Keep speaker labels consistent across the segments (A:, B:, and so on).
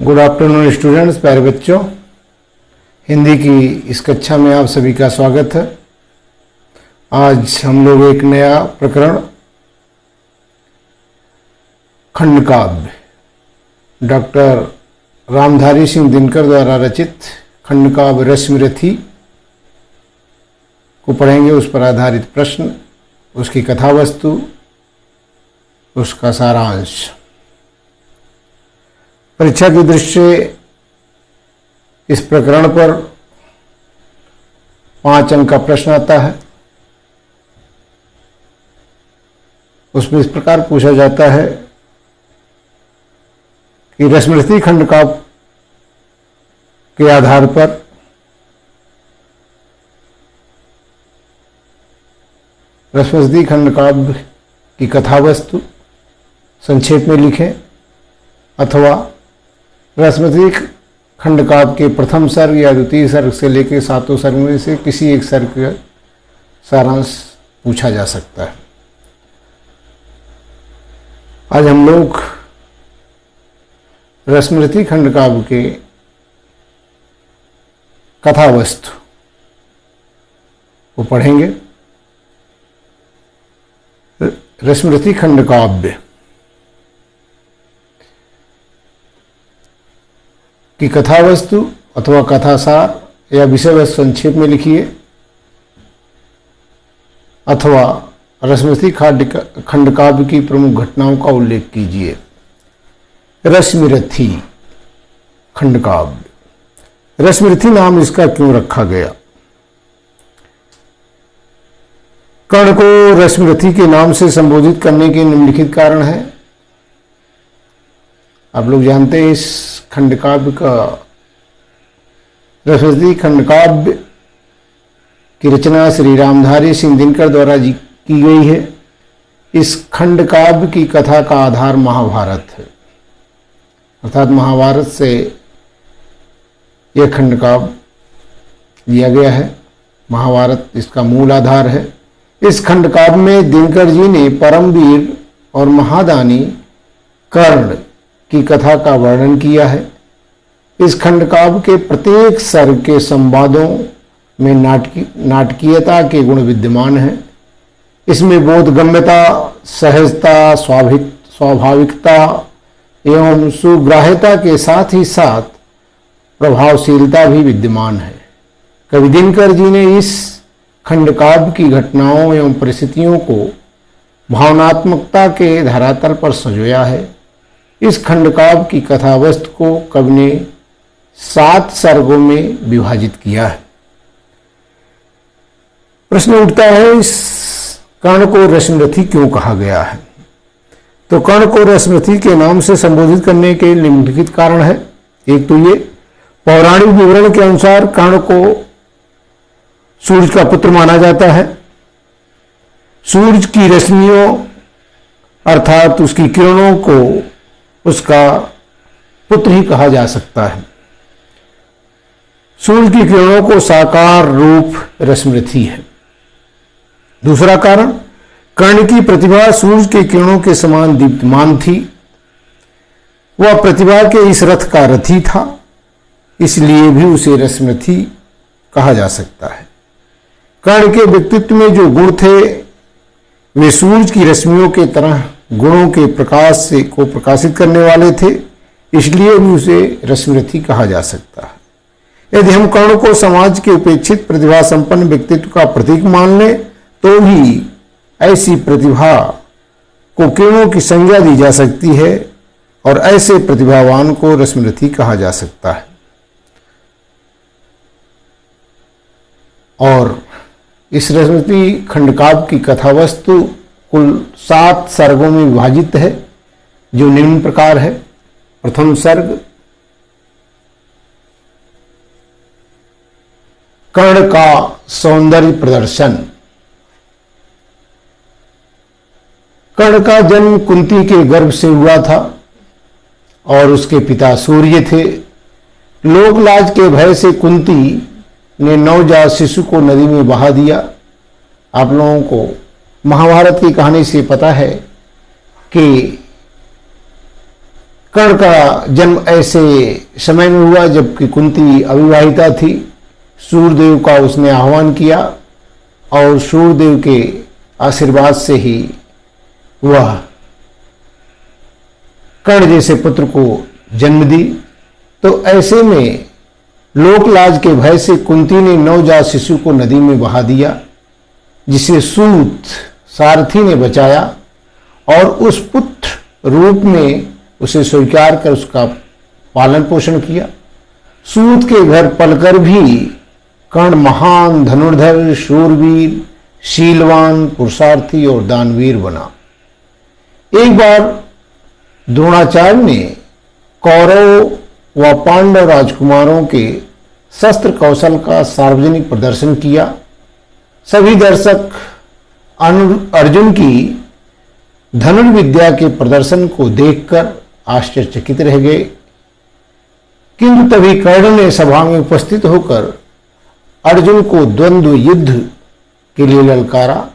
A: Good afternoon students, प्यारे बच्चों। हिंदी की इस कक्षा में आप सभी का स्वागत है। आज हम लोग एक नया प्रकरण खंड काव्य डॉक्टर रामधारी सिंह दिनकर द्वारा रचित खंड काव्य रश्मिरथी को पढ़ेंगे। उस पर आधारित प्रश्न, उसकी कथा वस्तु, उसका सारांश। परीक्षा की दृष्टि से इस प्रकरण पर 5 अंक का प्रश्न आता है। उसमें इस प्रकार पूछा जाता है कि रश्मिरथी खंड काव्य के आधार पर रश्मिरथी खंड काव्य की कथा वस्तु संक्षेप में लिखें, अथवा रश्मिरथी खंड काव्य के प्रथम सर्ग या द्वितीय सर्ग से लेकर 7 सर्ग में से किसी एक सर्ग का सारांश पूछा जा सकता है। आज हम लोग रश्मिरथी खंड काव्य के कथा वस्तु को पढ़ेंगे। रश्मिरथी खंड काव्य की कथा वस्तु अथवा कथासार या विषय वस्तु संक्षेप में लिखिए, अथवा रश्मिरथी खंड काव्य की प्रमुख घटनाओं का उल्लेख कीजिए। रश्मिरथी खंड काव्य, रश्मिरथी नाम इसका क्यों रखा गया? कर्ण को रश्मिरथी के नाम से संबोधित करने के निम्नलिखित कारण है। आप लोग जानते हैं इस खंड काव्य का, रश्मिरथी खंड काव्य की रचना श्री रामधारी सिंह दिनकर द्वारा की गई है। इस खंड काव्य की कथा का आधार महाभारत है, अर्थात महाभारत से यह खंड काव्य लिया गया है। महाभारत इसका मूल आधार है। इस खंड काव्य में दिनकर जी ने परमवीर और महादानी कर्ण की कथा का वर्णन किया है। इस खंड काव्य के प्रत्येक सर्ग के संवादों में नाटकीयता के गुण विद्यमान हैं। इसमें बोधगम्यता, सहजता, स्वाभाविकता एवं सुग्राह्यता के साथ ही साथ प्रभावशीलता भी विद्यमान है। कवि दिनकर जी ने इस खंड काव्य की घटनाओं एवं परिस्थितियों को भावनात्मकता के धरातल पर संजोया है। इस खंड काव्य की कथा वस्तु को कवि ने 7 सर्गों में विभाजित किया है। प्रश्न उठता है, इस कर्ण को रश्मिरथी क्यों कहा गया है? तो कर्ण को रश्मिरथी के नाम से संबोधित करने के निम्नलिखित कारण है। एक तो ये, पौराणिक विवरण के अनुसार कर्ण को सूर्य का पुत्र माना जाता है। सूर्य की रश्मियों अर्थात उसकी किरणों को उसका पुत्र ही कहा जा सकता है। सूर्य की किरणों को साकार रूप रश्मिरथी है। दूसरा कारण, कर्ण की प्रतिभा सूर्य के किरणों के समान दीप्तमान थी। वह प्रतिभा के इस रथ का रथी था, इसलिए भी उसे रश्मिरथी कहा जा सकता है। कर्ण के व्यक्तित्व में जो गुण थे वे सूर्य की रश्मियों के तरह गुणों के प्रकाश से को प्रकाशित करने वाले थे, इसलिए भी उसे रश्मिरथी कहा जा सकता है। यदि हम कर्ण को समाज के उपेक्षित प्रतिभा संपन्न व्यक्तित्व का प्रतीक मान लें तो भी ऐसी प्रतिभा को किरणों की संज्ञा दी जा सकती है और ऐसे प्रतिभावान को रश्मिरथी कहा जा सकता है। और इस रश्मिरथी खंड काव्य की कथा वस्तु कुल 7 सर्गों में विभाजित है, जो निम्न प्रकार है। प्रथम सर्ग, कर्ण का सौंदर्य प्रदर्शन। कर्ण का जन्म कुंती के गर्भ से हुआ था और उसके पिता सूर्य थे। लोकलाज के भय से कुंती ने नवजात शिशु को नदी में बहा दिया। आप लोगों को महाभारत की कहानी से पता है कि कर्ण का जन्म ऐसे समय में हुआ जबकि कुंती अविवाहिता थी। सूर्यदेव का उसने आह्वान किया और सूर्यदेव के आशीर्वाद से ही वह कर्ण जैसे पुत्र को जन्म दी। तो ऐसे में लोकलाज के भय से कुंती ने नवजात शिशु को नदी में बहा दिया, जिसे सूत सारथी ने बचाया और उस पुत्र रूप में उसे स्वीकार कर उसका पालन पोषण किया। सूत के घर पलकर भी कर्ण महान धनुर्धर, शूरवीर, शीलवान, पुरुषार्थी और दानवीर बना। एक बार द्रोणाचार्य ने कौरव व पांडव राजकुमारों के शस्त्र कौशल का सार्वजनिक प्रदर्शन किया। सभी दर्शक अर्जुन की धनुर्विद्या के प्रदर्शन को देखकर आश्चर्यचकित रह गए, किंतु तभी कर्ण ने सभा में उपस्थित होकर अर्जुन को द्वंद्व युद्ध के लिए ललकारा।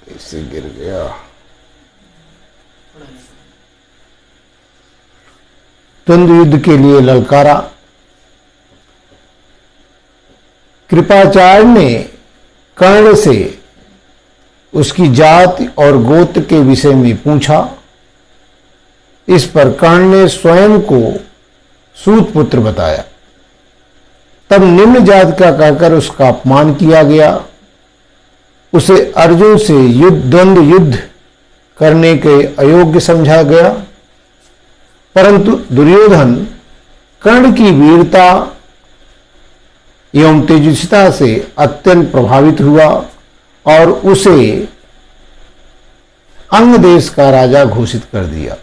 A: इससे गिर गया। द्वंद्व युद्ध के लिए ललकारा। कृपाचार्य ने कर्ण से उसकी जाति और गोत्र के विषय में पूछा। इस पर कर्ण ने स्वयं को सूत पुत्र बताया। तब निम्न जात का कहकर उसका अपमान किया गया। उसे अर्जुन से द्वंद्व युद्ध करने के अयोग्य समझा गया। परंतु दुर्योधन कर्ण की वीरता एवं तेजस्विता से अत्यंत प्रभावित हुआ और उसे अंग देश का राजा घोषित कर दिया।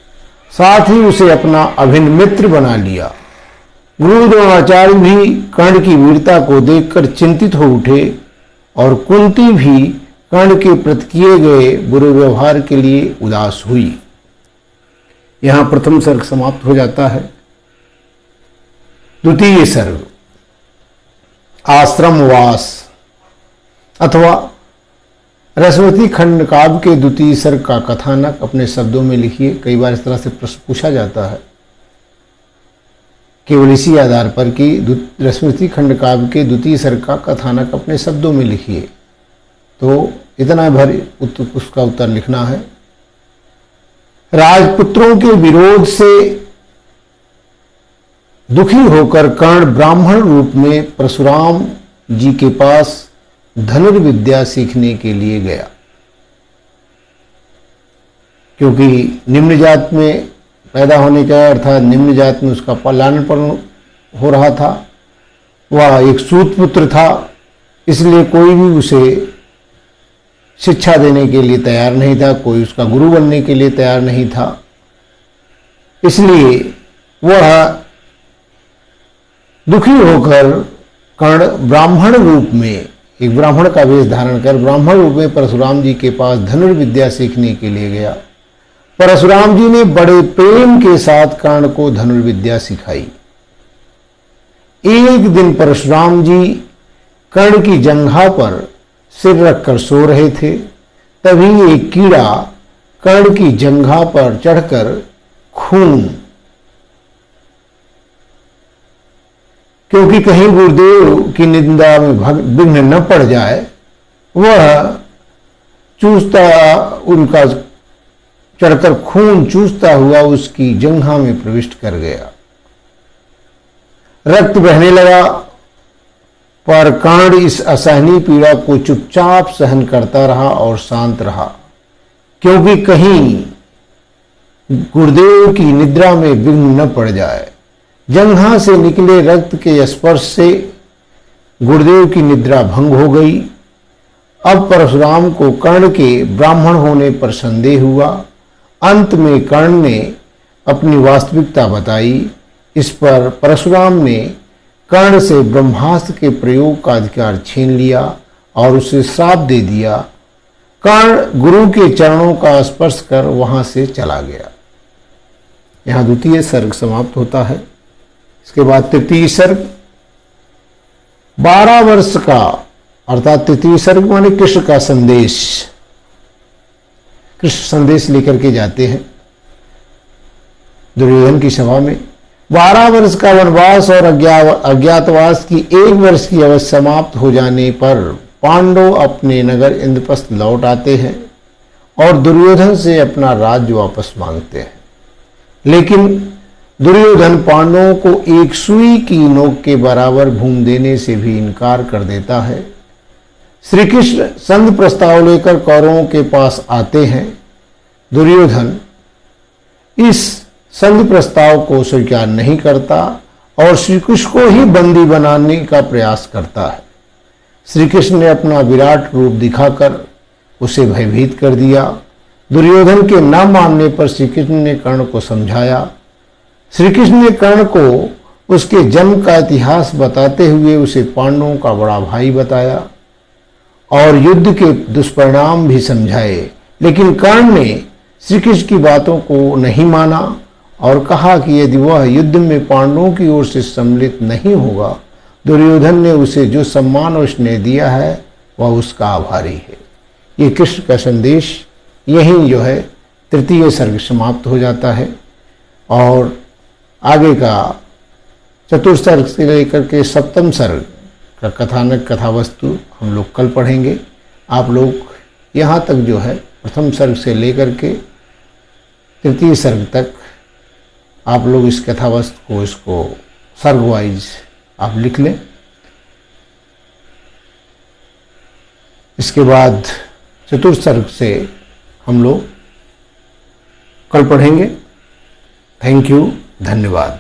A: साथ ही उसे अपना अभिन्न मित्र बना लिया। गुरु द्रोणाचार्य भी कर्ण की वीरता को देखकर चिंतित हो उठे और कुंती भी कर्ण के प्रति किए गए बुरे व्यवहार के लिए उदास हुई। यहां प्रथम सर्ग समाप्त हो जाता है। द्वितीय सर्ग आश्रमवास अथवा रसवती खंड काव्य के द्वितीय सर्ग का कथानक अपने शब्दों में लिखिए। कई बार इस तरह से प्रश्न पूछा जाता है, केवल इसी आधार पर कि रसवती खंड काव्य के द्वितीय सर्ग का कथानक अपने शब्दों में लिखिए। तो इतना भर उसका उत्तर लिखना है। राजपुत्रों के विरोध से दुखी होकर कर्ण ब्राह्मण रूप में परशुराम जी के पास धनुर्विद्या सीखने के लिए गया। क्योंकि निम्न जात में पैदा होने का अर्थात निम्न जात में उसका लालन पालन हो रहा था। वह एक सूत पुत्र था, इसलिए कोई भी उसे शिक्षा देने के लिए तैयार नहीं था, कोई उसका गुरु बनने के लिए तैयार नहीं था। इसलिए वह दुखी होकर कर्ण ब्राह्मण रूप में, एक ब्राह्मण का वेश धारण कर ब्राह्मण रूप में परशुराम जी के पास धनुर्विद्या सीखने के लिए गया। परशुराम जी ने बड़े प्रेम के साथ कर्ण को धनुर्विद्या सिखाई। एक दिन परशुराम जी कर्ण की जंघा पर सिर रखकर सो रहे थे। तभी एक कीड़ा कर्ण की जंघा पर चढ़कर खून, क्योंकि कहीं गुरुदेव की निंदा में विघ्न न पड़ जाए, वह चूसता उनका चढ़कर खून चूसता हुआ उसकी जंघा में प्रविष्ट कर गया। रक्त बहने लगा, पर कर्ण इस असहनीय पीड़ा को चुपचाप सहन करता रहा और शांत रहा, क्योंकि कहीं गुरुदेव की निद्रा में विघ्न न पड़ जाए। जंघा से निकले रक्त के स्पर्श से गुरुदेव की निद्रा भंग हो गई। अब परशुराम को कर्ण के ब्राह्मण होने पर संदेह हुआ। अंत में कर्ण ने अपनी वास्तविकता बताई। इस पर परशुराम ने कर्ण से ब्रह्मास्त्र के प्रयोग का अधिकार छीन लिया और उसे श्राप दे दिया। कर्ण गुरु के चरणों का स्पर्श कर वहां से चला गया। यहां द्वितीय सर्ग समाप्त होता है। इसके बाद तृतीय सर्ग 12 वर्ष का, अर्थात तृतीय सर्ग माने कृष्ण का संदेश। कृष्ण संदेश लेकर के जाते हैं दुर्योधन की सभा में। 12 वर्ष का वनवास और अज्ञातवास की 1 वर्ष की अवधि समाप्त हो जाने पर पांडव अपने नगर इंद्रप्रस्थ लौट आते हैं और दुर्योधन से अपना राज्य वापस मांगते हैं। लेकिन दुर्योधन पांडवों को एक सुई की नोक के बराबर भूमि देने से भी इनकार कर देता है। श्री कृष्ण संधि प्रस्ताव लेकर कौरवों के पास आते हैं। दुर्योधन इस संधि प्रस्ताव को स्वीकार नहीं करता और श्री कृष्ण को ही बंदी बनाने का प्रयास करता है। श्री कृष्ण ने अपना विराट रूप दिखाकर उसे भयभीत कर दिया। दुर्योधन के न मानने पर श्री कृष्ण ने कर्ण को समझाया। श्री कृष्ण ने कर्ण को उसके जन्म का इतिहास बताते हुए उसे पांडवों का बड़ा भाई बताया और युद्ध के दुष्परिणाम भी समझाए। लेकिन कर्ण ने श्री कृष्ण की बातों को नहीं माना और कहा कि यदि वह युद्ध में पांडवों की ओर से सम्मिलित नहीं होगा, दुर्योधन ने उसे जो सम्मान और स्नेह दिया है वह उसका आभारी है। ये कृष्ण का संदेश यहीं जो है 3 सर्ग समाप्त हो जाता है और आगे का 4 सर्ग से लेकर के 7 सर्ग का कथानक कथा वस्तु हम लोग कल पढ़ेंगे। आप लोग यहाँ तक जो है 1 सर्ग से लेकर के 3 सर्ग तक आप लोग इस कथा वस्तु को इसको सर्ग वाइज आप लिख लें। इसके बाद 4 सर्ग से हम लोग कल पढ़ेंगे। थैंक यू, धन्यवाद।